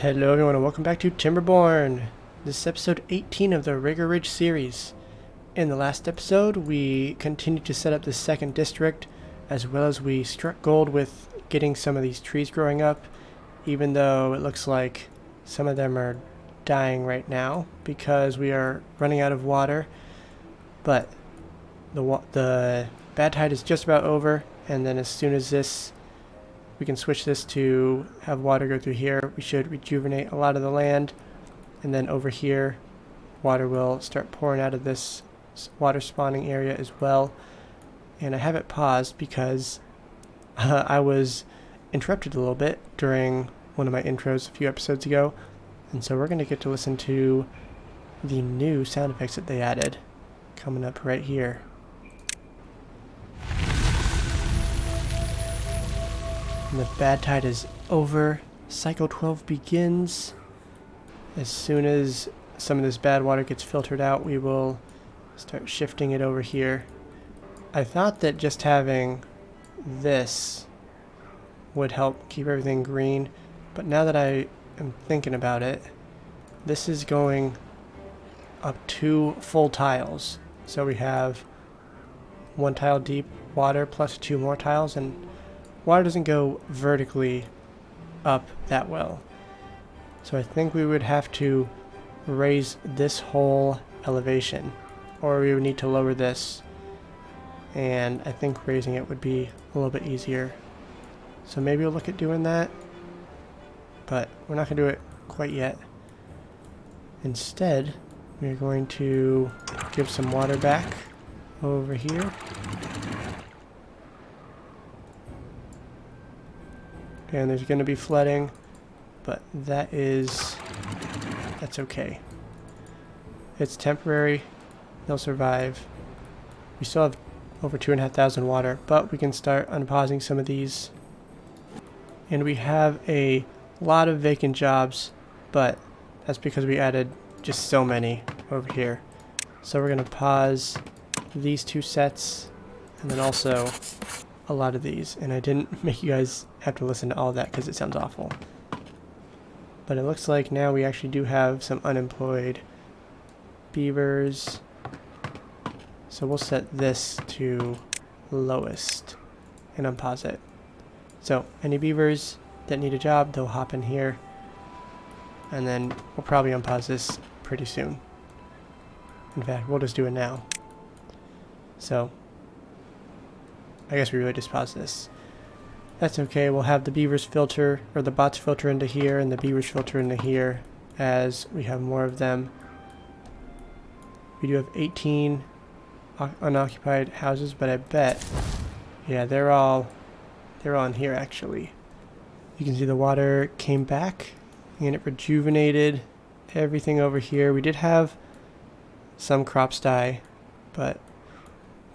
Hello everyone and welcome back to Timberborn. This is episode 18 of the Rigger Ridge series. In the last episode, we continued to set up the second district, as well as we struck gold with getting some of these trees growing up, even though it looks like some of them are dying right now because we are running out of water. But the Badtide is just about over, and then as soon as we can switch this to have water go through here, we should rejuvenate a lot of the land, and then over here water will start pouring out of this water spawning area as well. And I have it paused because I was interrupted a little bit during one of my intros a few episodes ago, and so we're going to get to listen to the new sound effects that they added coming up right here. And the Badtide is over. Cycle 12 begins. As soon as some of this bad water gets filtered out, we will start shifting it over here. I thought that just having this would help keep everything green, but now that I am thinking about it, this is going up 2 full tiles. So we have 1 tile deep water plus 2 more tiles, and water doesn't go vertically up that well. So I think we would have to raise this whole elevation, or we would need to lower this, and I think raising it would be a little bit easier. So maybe we'll look at doing that, but we're not going to do it quite yet. Instead, we're going to give some water back over here. And there's going to be flooding, but that's okay. It's temporary. They'll survive. We still have over 2,500 water, but we can start unpausing some of these. And we have a lot of vacant jobs, but that's because we added just so many over here. So we're going to pause these 2 sets, and then also a lot of these, and I didn't make you guys have to listen to all that because it sounds awful. But it looks like now we actually do have some unemployed beavers, so we'll set this to lowest and unpause it. So any beavers that need a job, they'll hop in here, and then we'll probably unpause this pretty soon. In fact, we'll just do it now. So I guess we really just pause this. That's okay, we'll have the beavers filter, or the bots filter into here, and the beavers filter into here as we have more of them. We do have 18 unoccupied houses, but I bet, yeah, they're all in here actually. You can see the water came back, and it rejuvenated everything over here. We did have some crops die, but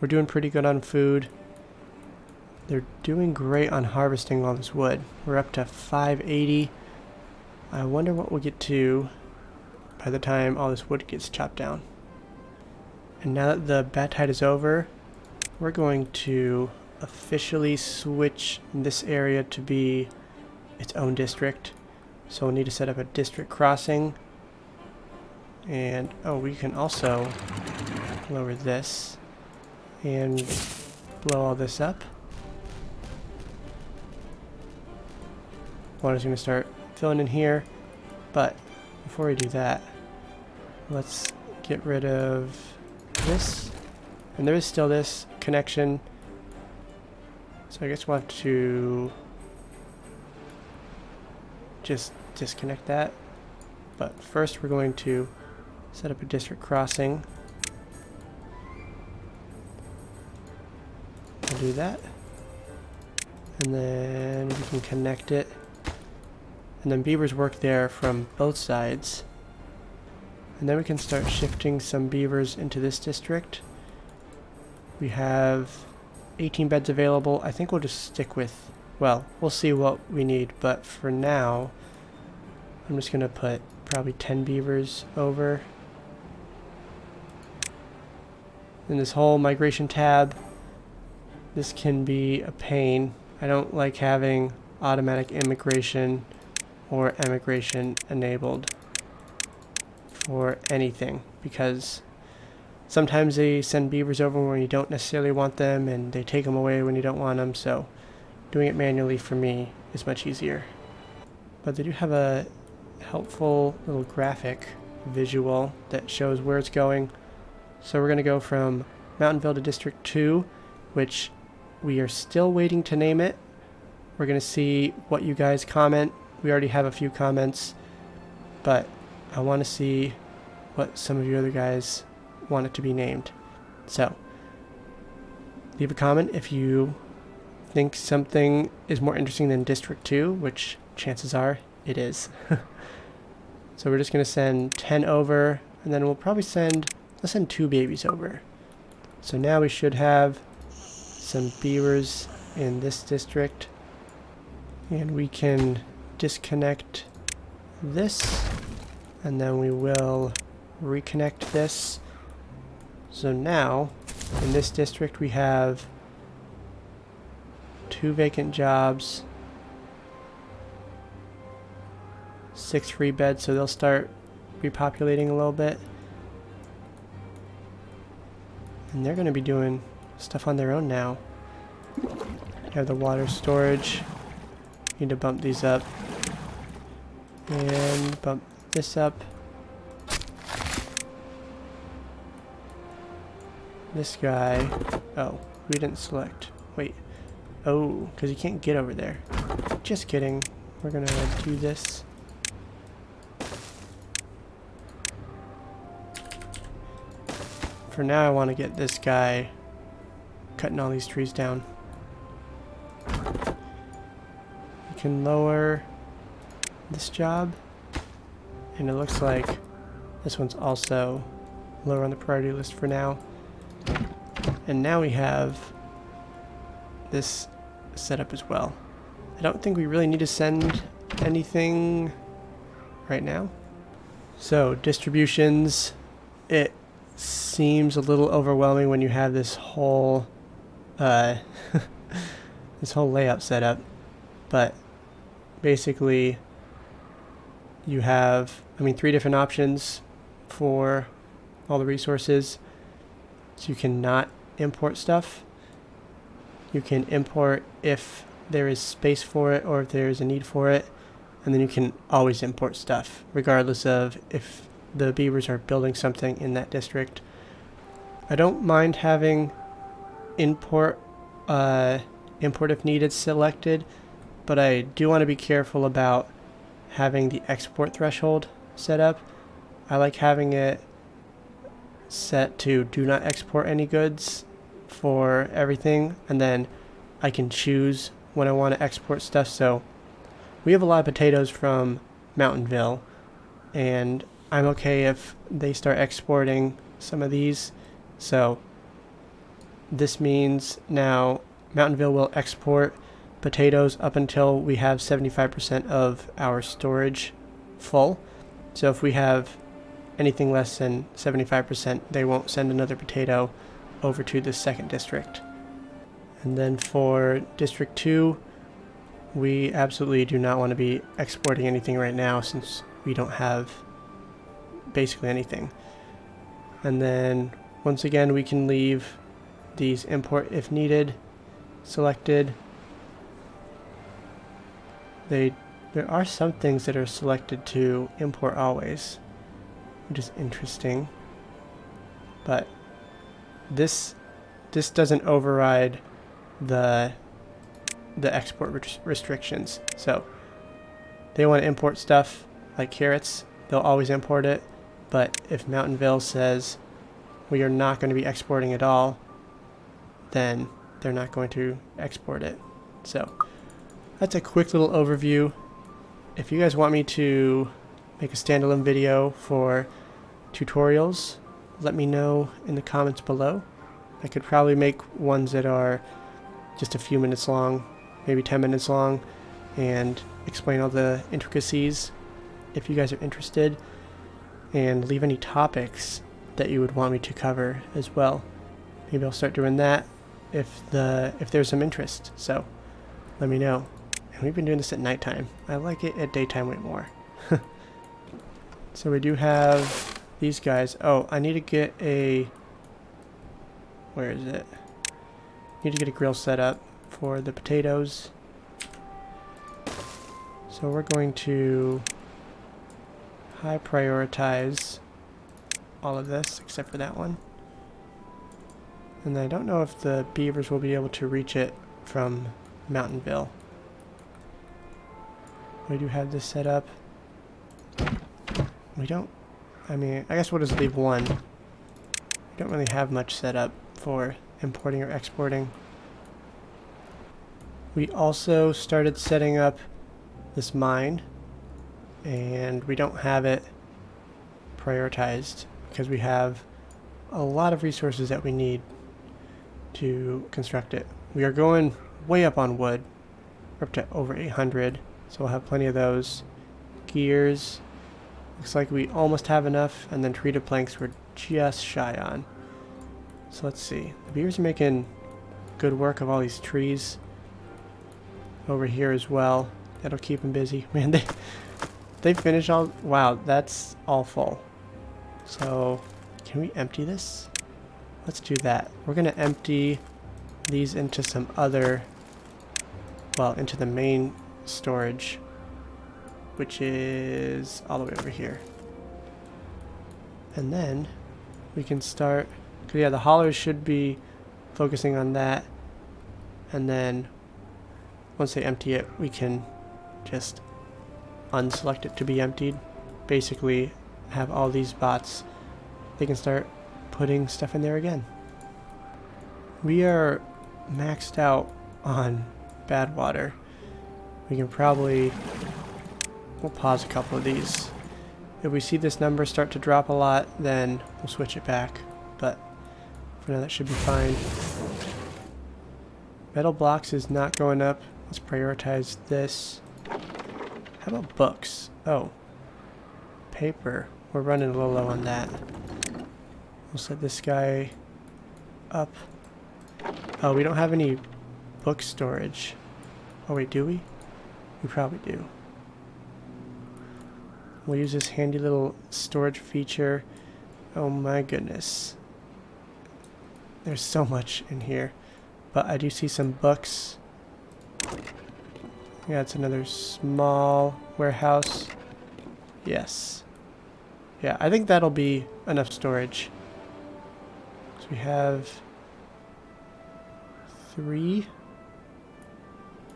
we're doing pretty good on food. They're doing great on harvesting all this wood. We're up to 580. I wonder what we'll get to by the time all this wood gets chopped down. And now that the Badtide is over, we're going to officially switch this area to be its own district. So we'll need to set up a district crossing. And we can also lower this and blow all this up. Water's going to start filling in here, but before we do that, let's get rid of this. And there is still this connection, so I guess we'll have to just disconnect that. But first we're going to set up a district crossing. We'll do that, and then we can connect it. And then beavers work there from both sides. And then we can start shifting some beavers into this district. We have 18 beds available. I think we'll just stick with, well, we'll see what we need, but for now, I'm just going to put probably 10 beavers over. And this whole migration tab, this can be a pain. I don't like having automatic immigration or emigration enabled for anything, because sometimes they send beavers over when you don't necessarily want them, and they take them away when you don't want them, so doing it manually for me is much easier. But they do have a helpful little graphic visual that shows where it's going. So we're going to go from Mountainville to District 2, which we are still waiting to name it. We're going to see what you guys comment. We already have a few comments, but I want to see what some of you other guys want it to be named. So leave a comment if you think something is more interesting than District 2, which chances are it is. So we're just going to send 10 over, and then we'll probably let's send 2 babies over. So now we should have some beavers in this district, and we can disconnect this, and then we will reconnect this. So now in this district we have 2 vacant jobs, 6 free beds, so they'll start repopulating a little bit. And they're going to be doing stuff on their own now. Have the water storage. Need to bump these up. And bump this up. This guy. Oh, we didn't select. Wait. Oh, because you can't get over there. Just kidding. We're going to do this. For now, I want to get this guy cutting all these trees down. We can lower this job, and it looks like this one's also lower on the priority list for now. And now we have this set up as well. I don't think we really need to send anything right now. So distributions, it seems a little overwhelming when you have this whole this whole layout set up, but basically you have 3 different options for all the resources. So you cannot import stuff. You can import if there is space for it or if there is a need for it, and then you can always import stuff regardless of if the beavers are building something in that district. I don't mind having import if needed selected, but I do want to be careful about having the export threshold set up. I like having it set to do not export any goods for everything, and then I can choose when I want to export stuff. So we have a lot of potatoes from Mountainville, and I'm okay if they start exporting some of these. So this means now Mountainville will export potatoes up until we have 75% of our storage full. So if we have anything less than 75%, they won't send another potato over to the second district. And then for District 2, we absolutely do not want to be exporting anything right now since we don't have basically anything. And then once again, we can leave these import if needed selected. There are some things that are selected to import always, which is interesting, but this doesn't override the export restrictions. So they want to import stuff like carrots, they'll always import it. But if Mountainville says we are not going to be exporting at all, then they're not going to export it. So that's a quick little overview. If you guys want me to make a standalone video for tutorials, let me know in the comments below. I could probably make ones that are just a few minutes long, maybe 10 minutes long, and explain all the intricacies if you guys are interested, and leave any topics that you would want me to cover as well. Maybe I'll start doing that if there's some interest. So let me know. And we've been doing this at nighttime. I like it at daytime way more. So we do have these guys. Oh, I need to get a... Where is it? Need to get a grill set up for the potatoes. So we're going to high prioritize all of this except for that one. And I don't know if the beavers will be able to reach it from Mountainville. We do have this set up. We don't... I mean, I guess we'll just leave one. We don't really have much set up for importing or exporting. We also started setting up this mine, and we don't have it prioritized because we have a lot of resources that we need to construct it. We are going way up on wood. We're up to over 800, so we'll have plenty of those. Gears, looks like we almost have enough, and then treated planks we're just shy on. So let's see. The beavers are making good work of all these trees over here as well. That'll keep them busy. Man, they finished all... Wow, that's all full. So, can we empty this? Let's do that. We're going to empty these into some other... Well, into the main storage, which is all the way over here. And then we can start... Because, yeah, the haulers should be focusing on that. And then once they empty it, we can just unselect it to be emptied. Basically, have all these bots. They can start putting stuff in there again. We are maxed out on bad water. We can probably... We'll pause a couple of these. If we see this number start to drop a lot, then we'll switch it back. But for now, that should be fine. Metal blocks is not going up. Let's prioritize this. How about books? Oh. Paper. We're running a little low on that. We'll set this guy up. Oh, we don't have any book storage. Oh wait, do we? We probably do. We'll use this handy little storage feature. Oh my goodness. There's so much in here. But I do see some books. Yeah, it's another small warehouse. Yes. Yeah, I think that'll be enough storage. So we have 3.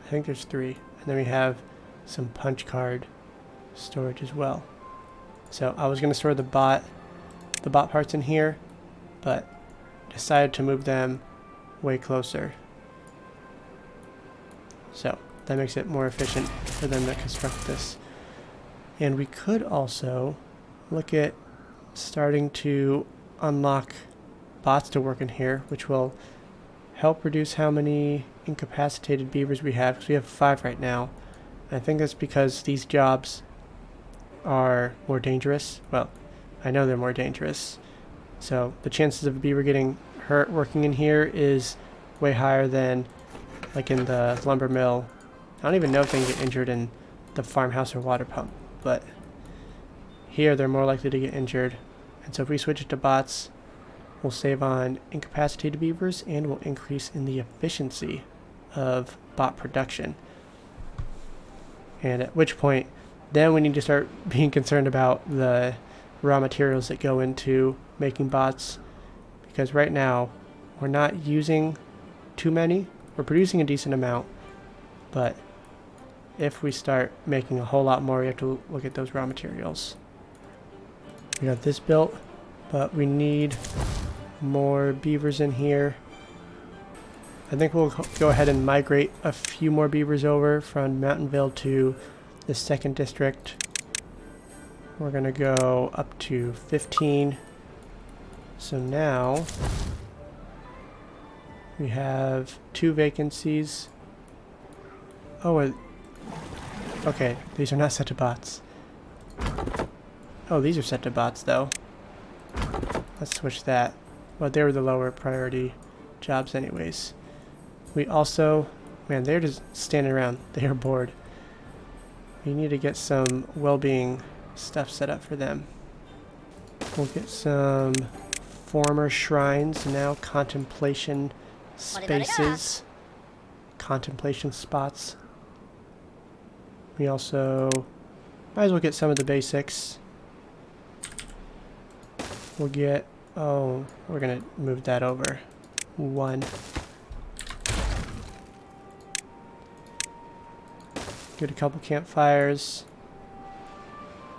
I think there's 3. And then we have some punch card storage as well. So I was going to store the bot parts in here, but decided to move them way closer. So that makes it more efficient for them to construct this. And we could also look at starting to unlock bots to work in here, which will help reduce how many incapacitated beavers we have, because we have 5 right now. And I think that's because these jobs are more dangerous. Well, I know they're more dangerous. So the chances of a beaver getting hurt working in here is way higher than like in the lumber mill. I don't even know if they can get injured in the farmhouse or water pump, but here they're more likely to get injured. And so if we switch it to bots, we'll save on incapacitated beavers and will increase in the efficiency of bot production. And at which point, then we need to start being concerned about the raw materials that go into making bots, because right now we're not using too many. We're producing a decent amount, but if we start making a whole lot more, we have to look at those raw materials. We got this built, but we need more beavers in here. I think we'll go ahead and migrate a few more beavers over from Mountainville to the 2nd district. We're gonna go up to 15. So now we have 2 vacancies. Oh, okay, these are not set to bots. Oh, these are set to bots though. Let's switch that. Well, they were the lower priority jobs anyways. We also Man, they're just standing around. They're bored. We need to get some well-being stuff set up for them. We'll get some former shrines, now contemplation spaces. Contemplation spots. We also might as well get some of the basics. We'll get, oh, we're gonna move that over. 1. Get a couple campfires.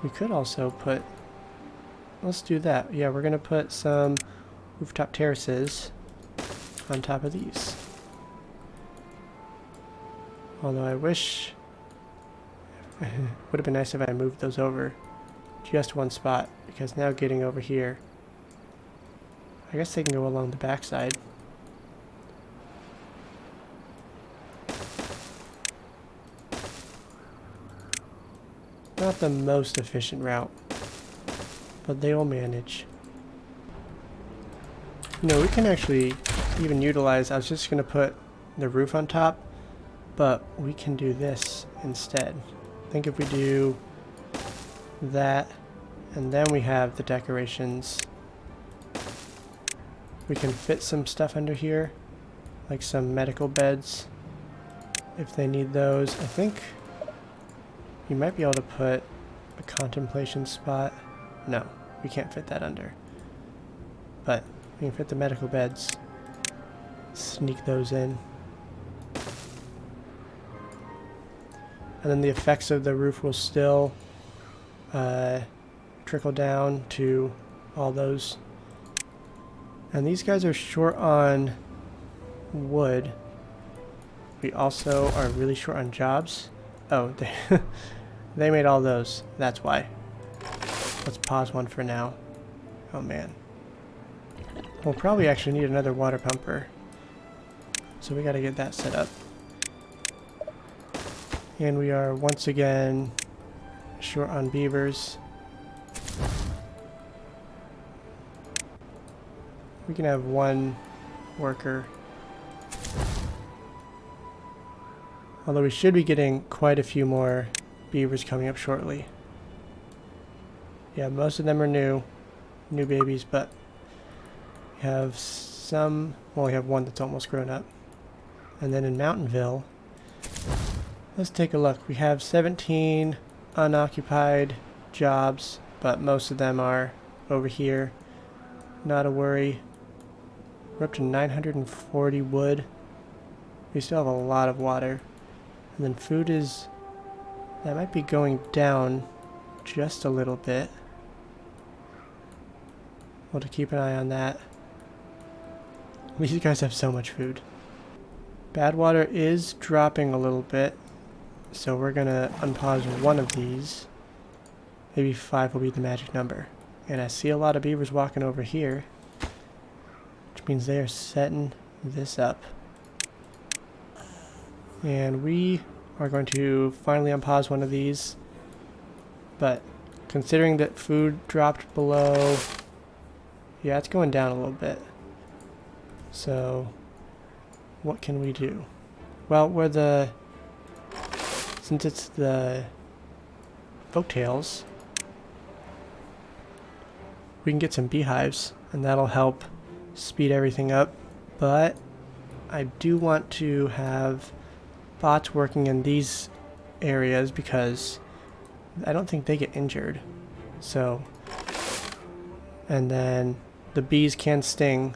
We could also put, let's do that. Yeah, we're gonna put some rooftop terraces on top of these. Although I wish, would have been nice if I moved those over just one spot, because now getting over here, I guess they can go along the backside. Not the most efficient route, but they will manage. You know, we can actually even utilize, I was just going to put the roof on top, but we can do this instead. I think if we do that, and then we have the decorations, we can fit some stuff under here, like some medical beds, if they need those. I think you might be able to put a contemplation spot. No, we can't fit that under. But we can fit the medical beds. Sneak those in. And then the effects of the roof will still trickle down to all those. And these guys are short on wood. We also are really short on jobs. Oh, they made all those. That's why. Let's pause one for now. Oh man. We'll probably actually need another water pumper. So we gotta get that set up. And we are once again short on beavers. We can have one worker. Although we should be getting quite a few more beavers coming up shortly. Yeah, most of them are new babies, but we have some, well, we have one that's almost grown up. And then in Mountainville, let's take a look. We have 17 unoccupied jobs, but most of them are over here. Not a worry. We're up to 940 wood. We still have a lot of water. And then food is, that might be going down just a little bit. We'll have to keep an eye on that. These guys have so much food. Bad water is dropping a little bit, so we're gonna unpause one of these. Maybe 5 will be the magic number. And I see a lot of beavers walking over here, which means they are setting this up. And we are going to finally unpause one of these, but considering that food dropped below, yeah, it's going down a little bit. So what can we do? Well, since it's the folktales, we can get some beehives, and that'll help speed everything up. But I do want to have bots working in these areas because I don't think they get injured. So, and then the bees can sting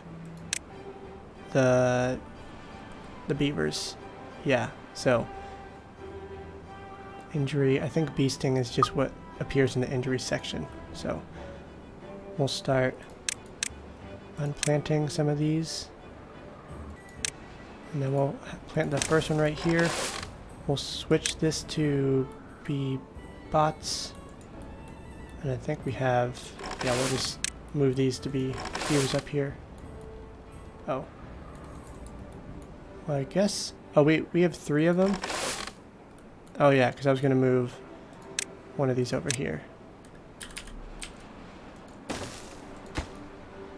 the beavers. Yeah, so injury, I think bee sting is just what appears in the injury section. So we'll start unplanting some of these. And then we'll plant the first one right here. We'll switch this to bee bots. And I think we have, yeah, we'll just move these to be beavers up here. Oh. Well, I guess, oh wait, we have 3 of them? Oh yeah, because I was going to move one of these over here.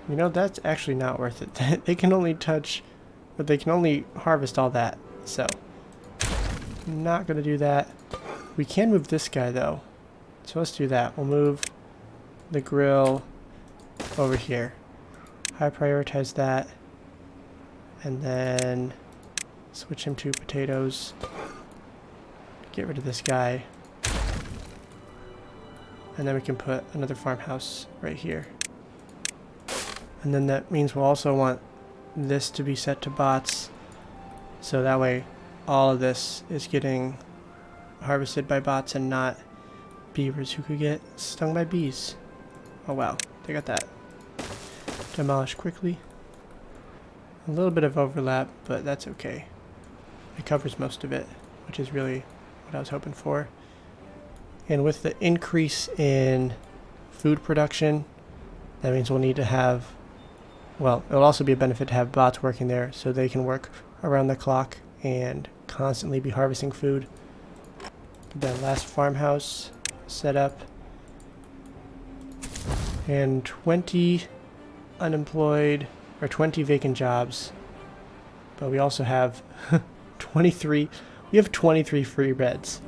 You know, that's actually not worth it. They can only touch, but they can only harvest all that. So not going to do that. We can move this guy though. So let's do that. We'll move the grill over here. High prioritize that. And then switch him to potatoes. Get rid of this guy. And then we can put another farmhouse right here. And then that means we'll also want this to be set to bots. So that way all of this is getting harvested by bots and not beavers who could get stung by bees. Oh wow, they got that demolished quickly. A little bit of overlap, but that's okay. It covers most of it, which is really what I was hoping for. And with the increase in food production, that means we'll need to have, well, it'll also be a benefit to have bots working there so they can work around the clock and constantly be harvesting food. The last farmhouse set up. And 20 unemployed, or 20 vacant jobs. But we also have 23, we have 23 free beds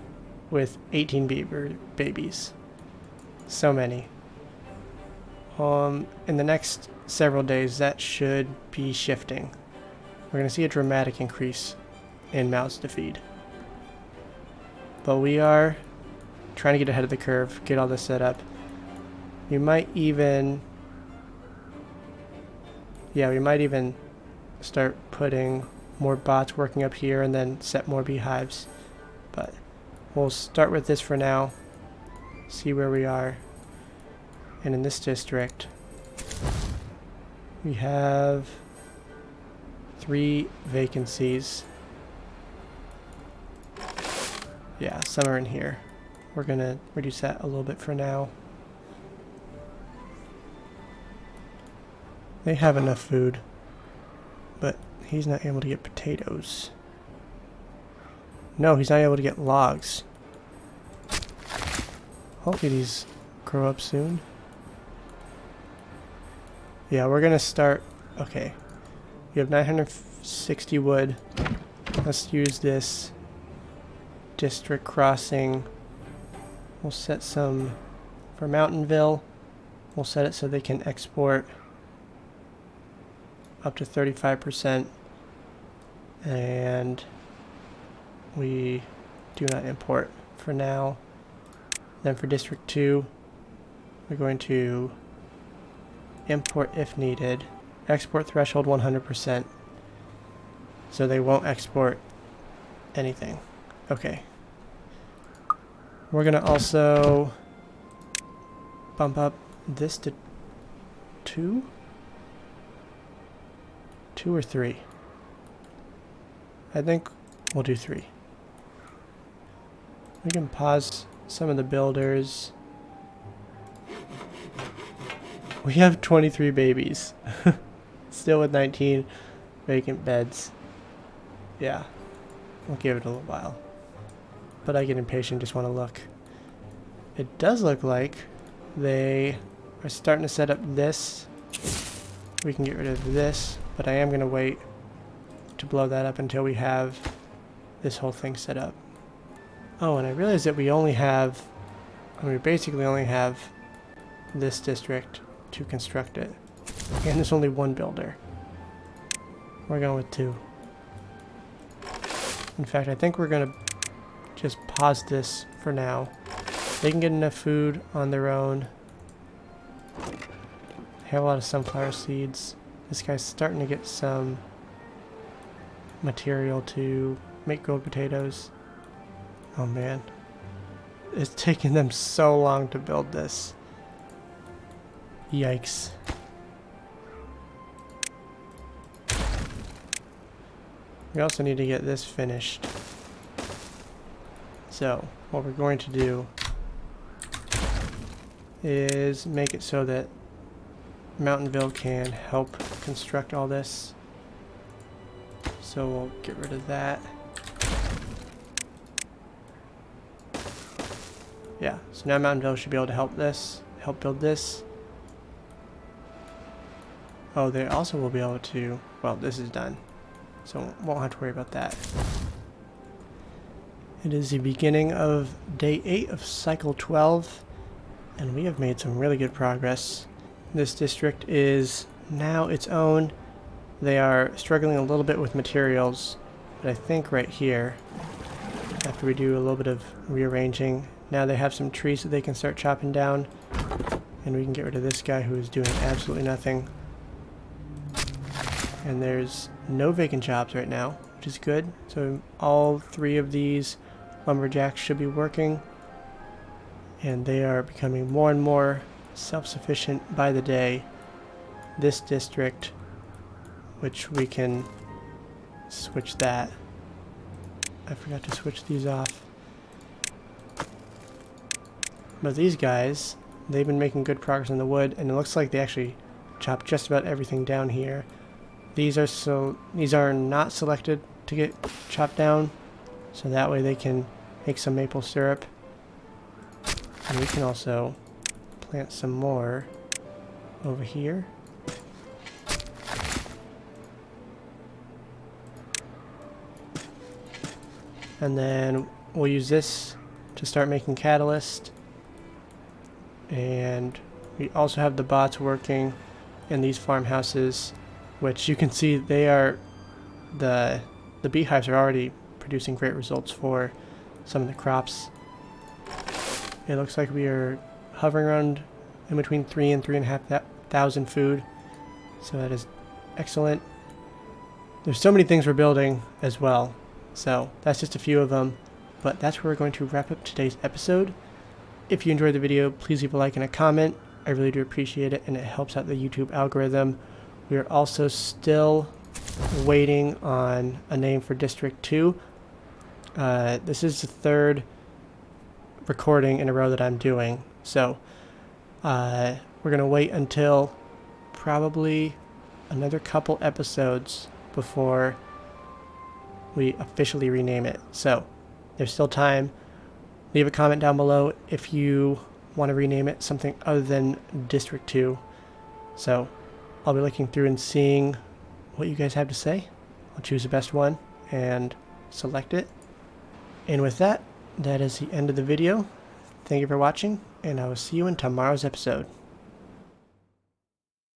with 18 beaver babies. So many. In the next several days, that should be shifting. We're going to see a dramatic increase in mouths to feed. But we are trying to get ahead of the curve, get all this set up. We might even start putting more bots working up here and then set more beehives. But we'll start with this for now, see where we are. And in this district, we have 3 vacancies. Yeah, some are in here. We're gonna reduce that a little bit for now. They have enough food, but he's not able to get potatoes. No, he's not able to get logs. Hopefully these grow up soon. Yeah, we're gonna start. Okay, we have 960 wood. Let's use this district crossing. We'll set some for Mountainville. We'll set it so they can export up to 35%, and we do not import for now. Then for District 2, we're going to import if needed. Export threshold 100%, so they won't export anything. Okay. We're going to also bump up this to 2? 2 or 3? I think we'll do 3. We can pause some of the builders. We have 23 babies. Still with 19 vacant beds. Yeah, we'll give it a little while. But I get impatient, just want to look. It does look like they are starting to set up this. We can get rid of this, but I am going to wait to blow that up until we have this whole thing set up. Oh, and I realized that we basically only have this district to construct it. And there's only 1 builder. We're going with 2. In fact, I think we're going to just pause this for now. They can get enough food on their own. They have a lot of sunflower seeds. This guy's starting to get some material to make grilled potatoes. Oh man. It's taken them so long to build this. Yikes. We also need to get this finished. So, what we're going to do is make it so that Mountainville can help construct all this. So we'll get rid of that. Yeah, so now Mountainville should be able to help build this. Oh, they also will be able to, well, this is done. So won't have to worry about that. It is the beginning of day 8 of cycle 12, and we have made some really good progress. This district is now its own. They are struggling a little bit with materials, but I think right here, after we do a little bit of rearranging, now they have some trees that they can start chopping down, and we can get rid of this guy who is doing absolutely nothing. And there's no vacant jobs right now, which is good. So all 3 of these lumberjacks should be working, and they are becoming more and more self-sufficient by the day. This district, which we can switch that. I forgot to switch these off. But these guys, they've been making good progress on the wood, and it looks like they actually chopped just about everything down here. These are not selected to get chopped down, so that way they can make some maple syrup. And we can also plant some more over here. And then we'll use this to start making catalyst. And we also have the bots working in these farmhouses, which you can see they are, the beehives are already producing great results for some of the crops. It looks like we are hovering around in between 3,000 and 3,500 food, so that is excellent. There's so many things we're building as well, so that's just a few of them, but that's where we're going to wrap up today's episode. If you enjoyed the video, please leave a like and a comment. I really do appreciate it, and it helps out the YouTube algorithm. We are also still waiting on a name for District 2. This is the 3rd recording in a row that I'm doing, so we're going to wait until probably another couple episodes before we officially rename it. So there's still time. Leave a comment down below if you want to rename it something other than District 2. So I'll be looking through and seeing what you guys have to say. I'll choose the best one and select it. And with that, that is the end of the video. Thank you for watching, and I will see you in tomorrow's episode.